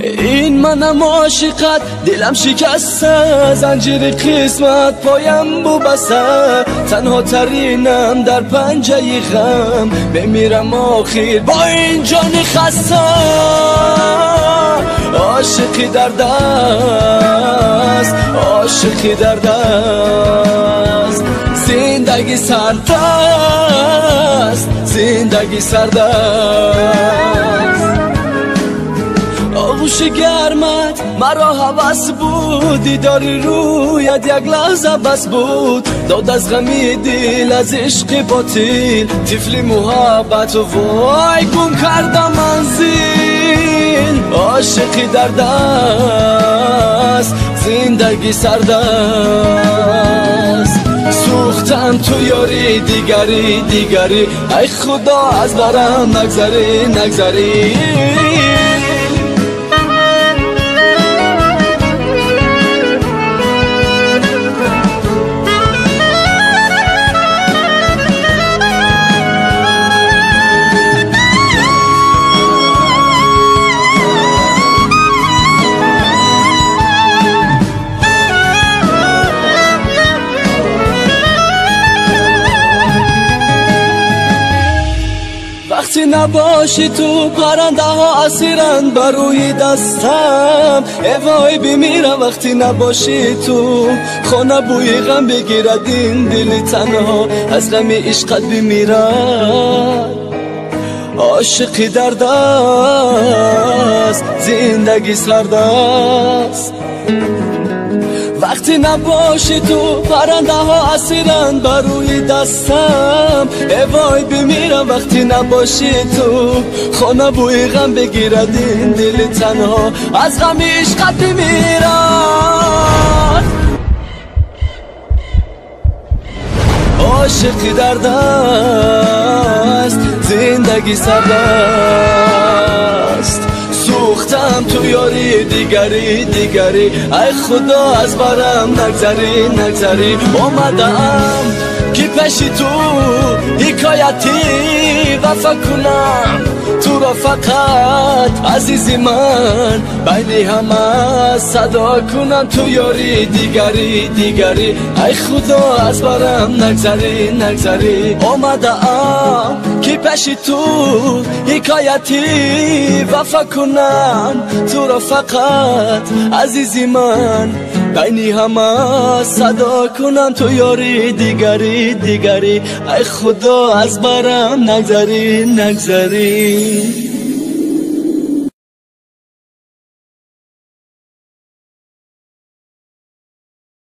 این منم عاشقت، دلم شکسته، زنجیر قسمت پایم بو بسته، تنها ترینم در پنجه غم، بمیرم آخر با این جان خسته. عاشقی در دست، عاشقی در دست، زندگی سرد است، زندگی سرد است. آغوش گرمت مرا هوس بود، دیداری رویت یک لحظه بس بود، داد از غمی دل از عشق باطل، طفل محبت و وای گم کردم منزل. عاشقی در دست، زندگی سرد است، سوختم تو یاری دیگری دیگری، ای خدا از برم نگذری نگذری. وقتی نباشی تو پرنده ها اسیرن بر روی دستم، وای بمیرم وقتی نباشی تو، خانه بوی غم بگیرد این دل تنها، از غم عشقت بمیرد. عاشقی در دست، زندگی سرد است، وقتی نباشی تو پرنده ها اسیرن بر روی دستم، وای بمیرم وقتی نباشی تو، خانه بوی غم بگیرد این دل تنها، از غم عشقت بمیرد. عاشقی در دست، زندگی سرد است، سوختم تو یاری دیگری دیگری، ای خدا از برم نگذری نگذری. اومدم که پیشی تو حکایتی وفا کنم، تو را فقط عزیزی من بین همه صدا کنم، تو یاری دیگری دیگری، ای خدا از برم نگذری نگذری. اومدم که پیشی تو حکایتی وفا کنم، تو را فقط عزیزی من بین همه صدا کنم، تو یاری دیگری دیگری، ای خدا از برم نگذری نگذری.